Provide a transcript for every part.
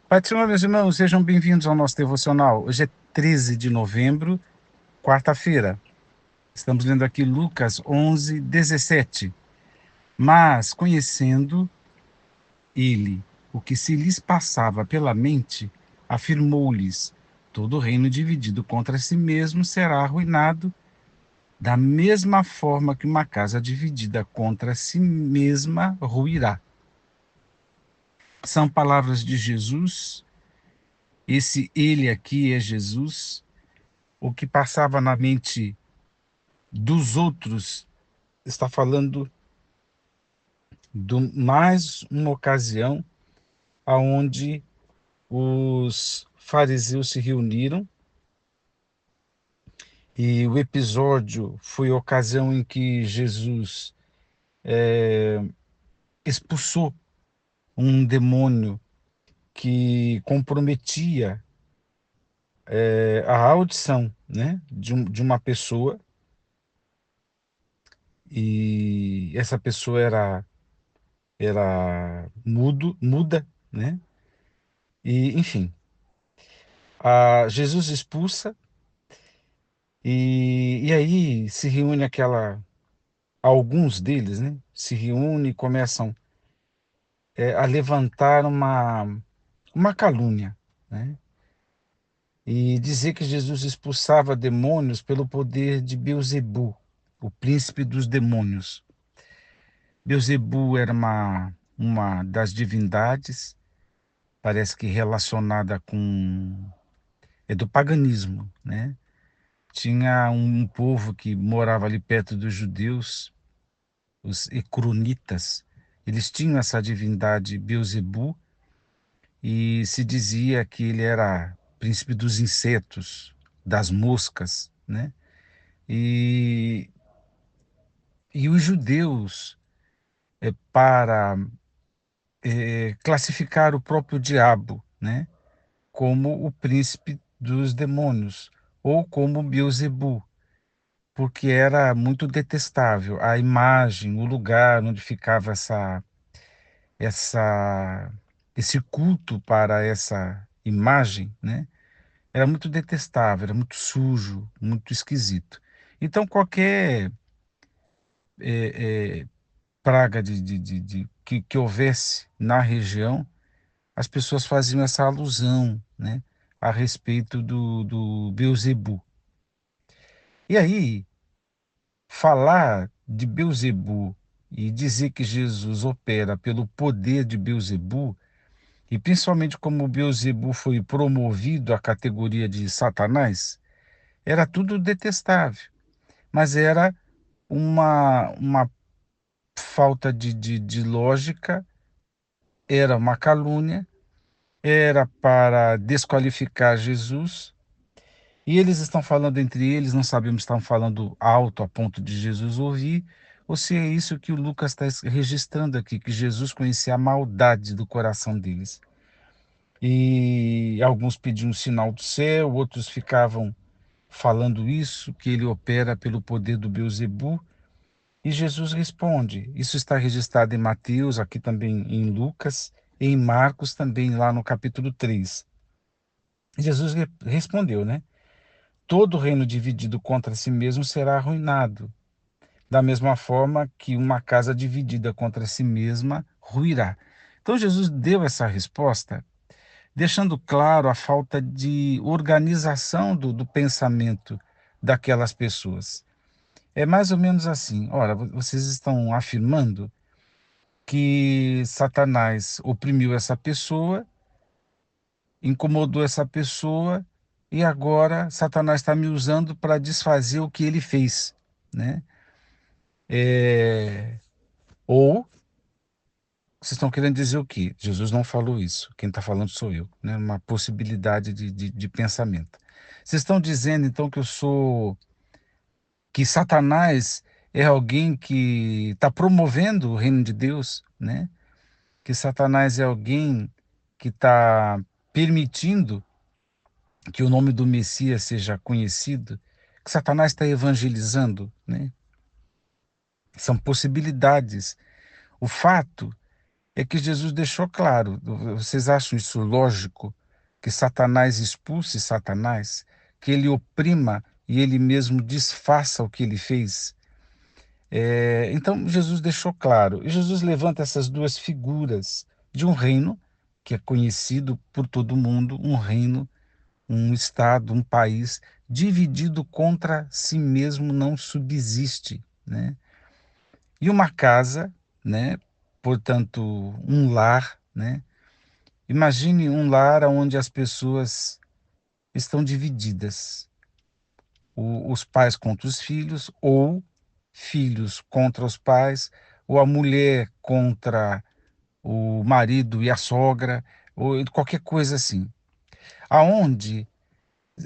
Pai do Senhor, meus irmãos, sejam bem-vindos ao nosso devocional. Hoje é 13 de novembro, quarta-feira. Estamos lendo aqui Lucas 11, 17. Mas, conhecendo ele o que se lhes passava pela mente, afirmou-lhes: todo reino dividido contra si mesmo será arruinado, da mesma forma que uma casa dividida contra si mesma ruirá. São palavras de Jesus. Esse ele aqui é Jesus. O que passava na mente dos outros está falando de mais uma ocasião aonde os fariseus se reuniram, e o episódio foi a ocasião em que Jesus expulsou um demônio que comprometia a audição, né, de uma pessoa, e essa pessoa era muda, né? E, enfim, Jesus expulsa. E aí se reúne alguns deles, né? Se reúnem e começam a levantar uma calúnia, né? E dizer que Jesus expulsava demônios pelo poder de Beelzebu, o príncipe dos demônios. Beelzebu era uma das divindades, parece que relacionada com... é do paganismo, né? Tinha um povo que morava ali perto dos judeus, os ecronitas. Eles tinham essa divindade Beelzebu, e se dizia que ele era príncipe dos insetos, das moscas, né? E, e os judeus, para classificar o próprio diabo, né, como o príncipe dos demônios, ou como Beelzebu, porque era muito detestável a imagem, o lugar onde ficava essa, esse culto para essa imagem, né? Era muito detestável, era muito sujo, muito esquisito. Então, qualquer praga que houvesse na região, as pessoas faziam essa alusão, né, a respeito do Beelzebu. E aí, falar de Beelzebu e dizer que Jesus opera pelo poder de Beelzebu, e principalmente como Beelzebu foi promovido à categoria de Satanás, era tudo detestável, mas era uma falta de lógica, era uma calúnia, era para desqualificar Jesus, e eles estão falando entre eles, não sabemos se estão falando alto a ponto de Jesus ouvir, ou se é isso que o Lucas está registrando aqui, que Jesus conhecia a maldade do coração deles. E alguns pediam um sinal do céu, outros ficavam falando isso, que ele opera pelo poder do Beelzebu. E Jesus responde. Isso está registrado em Mateus, aqui também em Lucas, e em Marcos também, lá no capítulo 3. Jesus respondeu, né? Todo reino dividido contra si mesmo será arruinado, da mesma forma que uma casa dividida contra si mesma ruirá. Então Jesus deu essa resposta, deixando claro a falta de organização do pensamento daquelas pessoas. É mais ou menos assim: ora, vocês estão afirmando que Satanás oprimiu essa pessoa, incomodou essa pessoa, e agora Satanás está me usando para desfazer o que ele fez, né? Ou vocês estão querendo dizer o quê? Jesus não falou isso. Quem está falando sou eu, né? Uma possibilidade de pensamento. Vocês estão dizendo então que Satanás é alguém que está promovendo o reino de Deus, né? Que Satanás é alguém que está permitindo que o nome do Messias seja conhecido, que Satanás está evangelizando, né? São possibilidades. O fato é que Jesus deixou claro. Vocês acham isso lógico? Que Satanás expulse Satanás? Que ele oprima e ele mesmo desfaça o que ele fez? Então, Jesus deixou claro. E Jesus levanta essas duas figuras de um reino que é conhecido por todo mundo, um reino, um estado, um país dividido contra si mesmo não subsiste, né? E uma casa, né? Portanto, um lar, né? Imagine um lar onde as pessoas estão divididas, os pais contra os filhos, ou filhos contra os pais, ou a mulher contra o marido e a sogra, ou qualquer coisa assim. Aonde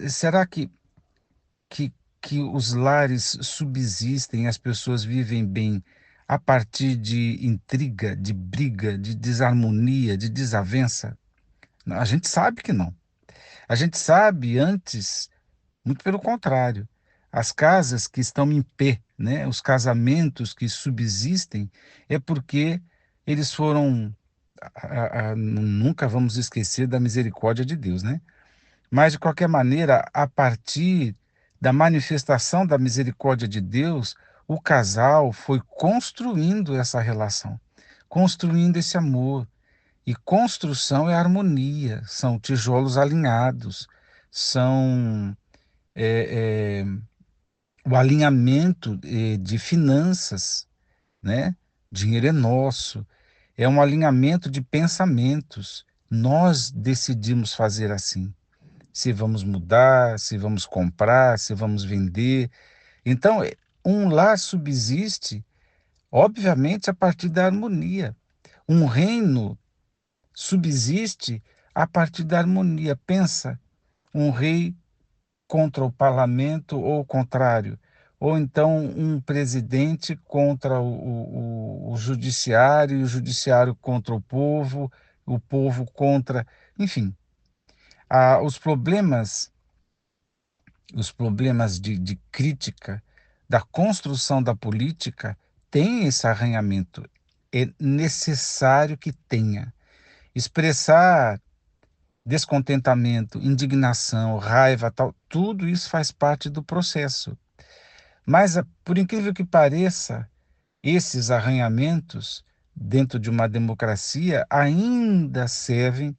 será que, que os lares subsistem, as pessoas vivem bem a partir de intriga, de briga, de desarmonia, de desavença? A gente sabe que não. A gente sabe antes, muito pelo contrário, as casas que estão em pé, né, os casamentos que subsistem, é porque eles foram. Nunca vamos esquecer da misericórdia de Deus, né? Mas, de qualquer maneira, a partir da manifestação da misericórdia de Deus, o casal foi construindo essa relação, construindo esse amor. E construção é harmonia, são tijolos alinhados, são é, o alinhamento de finanças, né? Dinheiro é nosso, é um alinhamento de pensamentos. Nós decidimos fazer assim. Se vamos mudar, se vamos comprar, se vamos vender. Então, um lar subsiste, obviamente, a partir da harmonia. Um reino subsiste a partir da harmonia. Pensa, um rei contra o parlamento ou o contrário, ou então um presidente contra o judiciário, e o judiciário contra o povo contra, enfim, os problemas de crítica da construção da política têm esse arranhamento. É necessário que tenha. Expressar descontentamento, indignação, raiva, tal, tudo isso faz parte do processo. Mas, por incrível que pareça, esses arranhamentos dentro de uma democracia ainda servem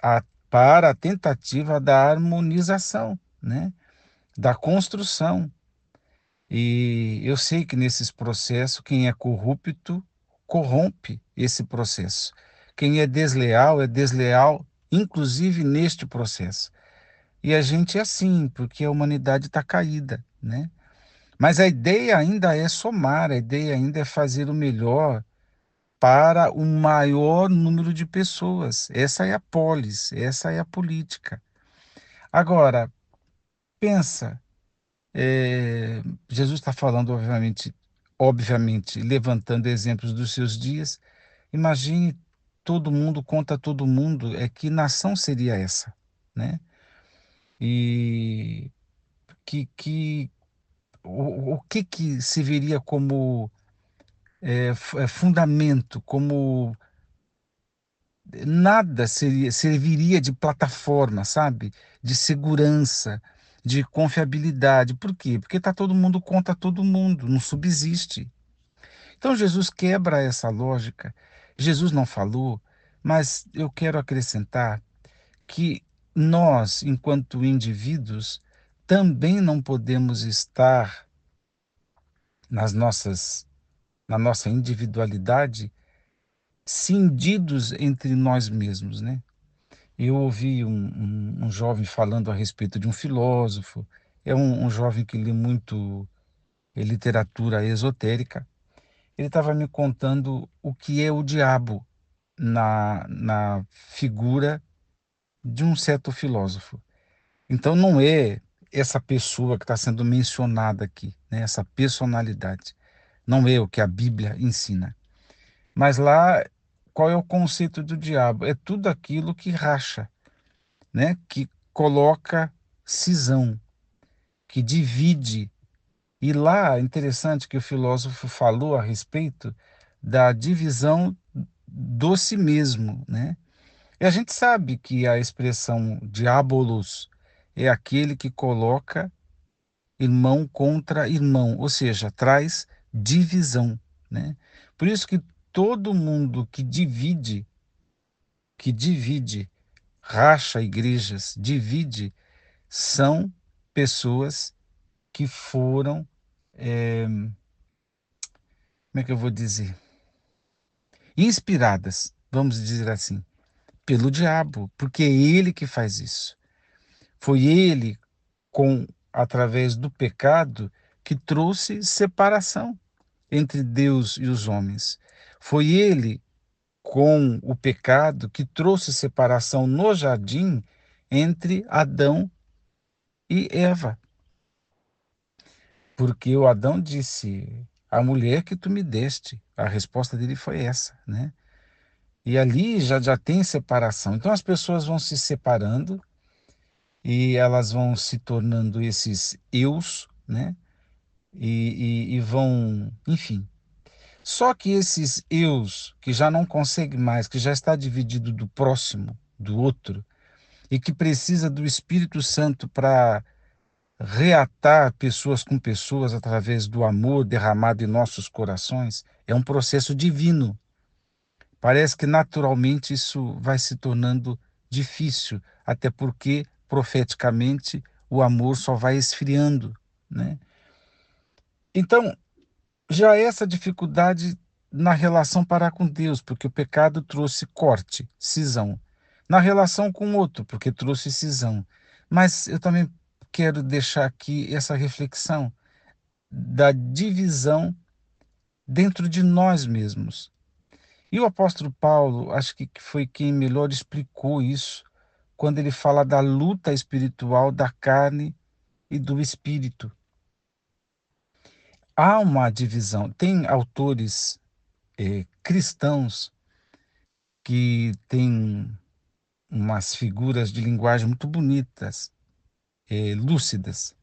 a- para a tentativa da harmonização, né? Da construção. E eu sei que nesses processos, quem é corrupto corrompe esse processo. Quem é desleal, inclusive neste processo. E a gente é assim, porque a humanidade está caída, né? Mas a ideia ainda é somar, a ideia ainda é fazer o melhor para o maior número de pessoas. Essa é a polis, essa é a política. Agora, pensa, Jesus está falando, obviamente, levantando exemplos dos seus dias. Imagine todo mundo contra todo mundo, que nação seria essa, né? E que o que se veria como fundamento, como nada serviria de plataforma, sabe? De segurança, de confiabilidade. Por quê? Porque está todo mundo contra todo mundo, não subsiste. Então Jesus quebra essa lógica. Jesus não falou, mas eu quero acrescentar que nós, enquanto indivíduos, também não podemos estar nas nossas, na nossa individualidade cindidos entre nós mesmos, né? Eu ouvi um jovem falando a respeito de um filósofo, é um jovem que lê muito literatura esotérica. Ele estava me contando o que é o diabo na figura de um certo filósofo. Então não é essa pessoa que está sendo mencionada aqui, né? Essa personalidade. Não é o que a Bíblia ensina. Mas lá, qual é o conceito do diabo? É tudo aquilo que racha, né? Que coloca cisão, que divide. E lá, é interessante que o filósofo falou a respeito da divisão doce mesmo, né? E a gente sabe que a expressão diabolos é aquele que coloca irmão contra irmão, ou seja, traz divisão, né? Por isso que todo mundo que divide, racha igrejas, divide, são pessoas que foram, como é que eu vou dizer? Inspiradas, vamos dizer assim, pelo diabo, porque é ele que faz isso. Foi ele, através do pecado, que trouxe separação entre Deus e os homens. Foi ele, com o pecado, que trouxe separação no jardim entre Adão e Eva. Porque o Adão disse: a mulher que tu me deste. A resposta dele foi essa, né? E ali já tem separação. Então as pessoas vão se separando e elas vão se tornando esses eus, né? E vão, enfim. Só que esses eus que já não conseguem mais, que já está dividido do próximo, do outro, e que precisa do Espírito Santo para reatar pessoas com pessoas através do amor derramado em nossos corações, é um processo divino. Parece que naturalmente isso vai se tornando difícil, até porque profeticamente o amor só vai esfriando, né? Então, já essa dificuldade na relação para com Deus, porque o pecado trouxe corte, cisão. Na relação com o outro, porque trouxe cisão. Mas eu também quero deixar aqui essa reflexão da divisão dentro de nós mesmos. E o apóstolo Paulo, acho que foi quem melhor explicou isso, quando ele fala da luta espiritual da carne e do espírito. Há uma divisão. Tem autores cristãos que têm umas figuras de linguagem muito bonitas, lúcidas.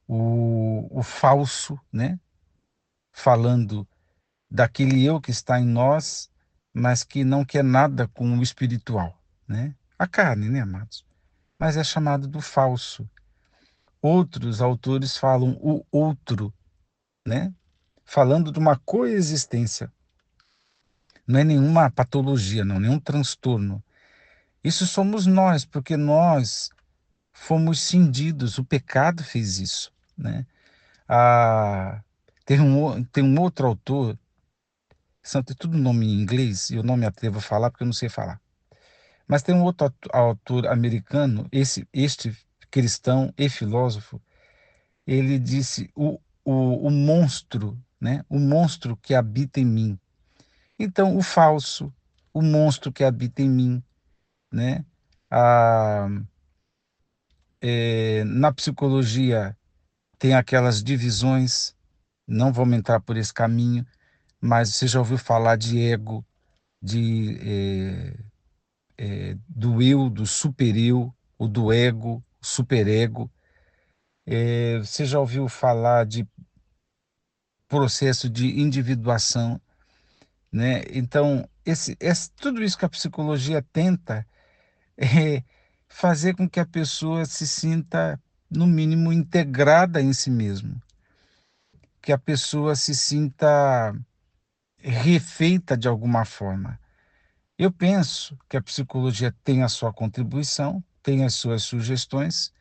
O falso, né? Falando daquele eu que está em nós, mas que não quer nada com o espiritual, né? A carne, né, amados? Mas é chamado do falso. Outros autores falam o outro, né? Falando de uma coexistência. Não é nenhuma patologia, não, nenhum transtorno. Isso somos nós, porque nós fomos cindidos, o pecado fez isso, né? Ah, tem um outro autor, são tem tudo nome em inglês, e eu não me atrevo a falar porque eu não sei falar. Mas tem um outro autor americano, este cristão e filósofo, ele disse o monstro, né? O monstro que habita em mim. Então, o falso, o monstro que habita em mim, né? Ah, na psicologia tem aquelas divisões, não vamos entrar por esse caminho, mas você já ouviu falar de ego, do eu, do supereu, o do ego, superego. Você já ouviu falar de processo de individuação, né? Então, tudo isso que a psicologia tenta é fazer com que a pessoa se sinta, no mínimo, integrada em si mesmo, que a pessoa se sinta refeita de alguma forma. Eu penso que a psicologia tem a sua contribuição, tem as suas sugestões,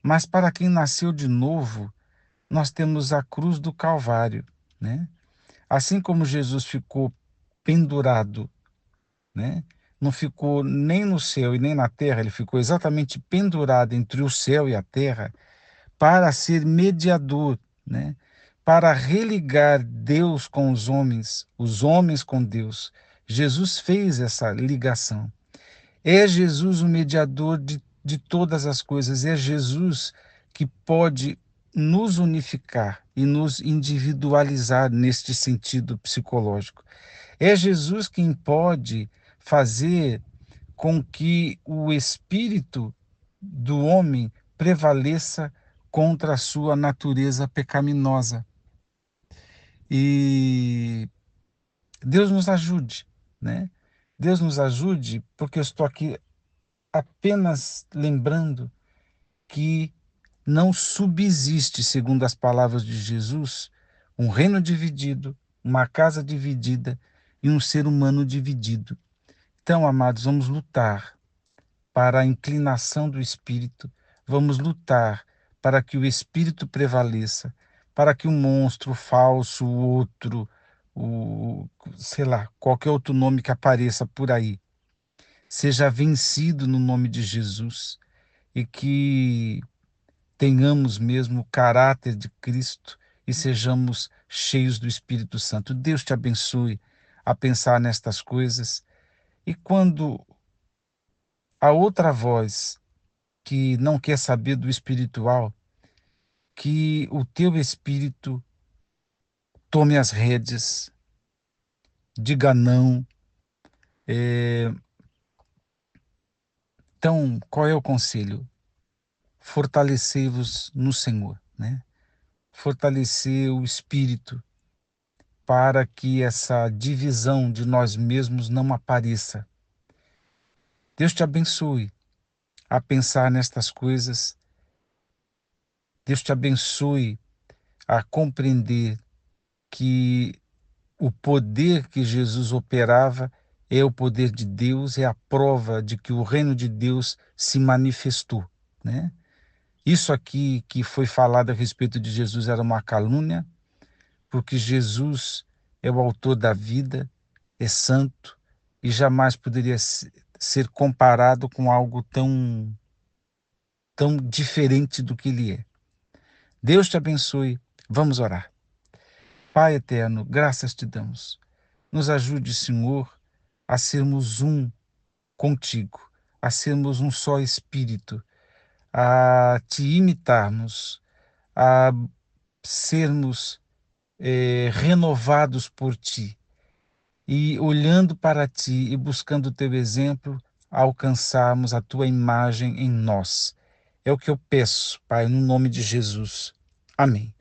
mas para quem nasceu de novo, nós temos a cruz do Calvário, né? Assim como Jesus ficou pendurado, né? Não ficou nem no céu e nem na terra, ele ficou exatamente pendurado entre o céu e a terra para ser mediador, né? Para religar Deus com os homens com Deus. Jesus fez essa ligação. É Jesus o mediador de todas as coisas, é Jesus que pode nos unificar e nos individualizar neste sentido psicológico. É Jesus quem pode fazer com que o espírito do homem prevaleça contra a sua natureza pecaminosa. E Deus nos ajude, né? Deus nos ajude, porque eu estou aqui apenas lembrando que não subsiste, segundo as palavras de Jesus, um reino dividido, uma casa dividida e um ser humano dividido. Então, amados, vamos lutar para a inclinação do Espírito, vamos lutar para que o Espírito prevaleça, para que o monstro, o falso, o outro, o, sei lá, qualquer outro nome que apareça por aí, seja vencido no nome de Jesus e que tenhamos mesmo o caráter de Cristo e sejamos cheios do Espírito Santo. Deus te abençoe a pensar nestas coisas. E quando a outra voz que não quer saber do espiritual, que o teu espírito tome as rédeas, diga não. É, Então, qual é o conselho? Fortalecei-vos no Senhor, né? Fortalecer o espírito para que essa divisão de nós mesmos não apareça. Deus te abençoe a pensar nestas coisas. Deus te abençoe a compreender que o poder que Jesus operava é o poder de Deus, é a prova de que o reino de Deus se manifestou, né? Isso aqui que foi falado a respeito de Jesus era uma calúnia, porque Jesus é o autor da vida, é santo e jamais poderia ser comparado com algo tão diferente do que ele é. Deus te abençoe. Vamos orar. Pai eterno, graças te damos. Nos ajude, Senhor, a sermos um contigo, a sermos um só espírito, a te imitarmos, a sermos renovados por ti e olhando para ti e buscando o teu exemplo, alcançarmos a tua imagem em nós. É o que eu peço, Pai, no nome de Jesus. Amém.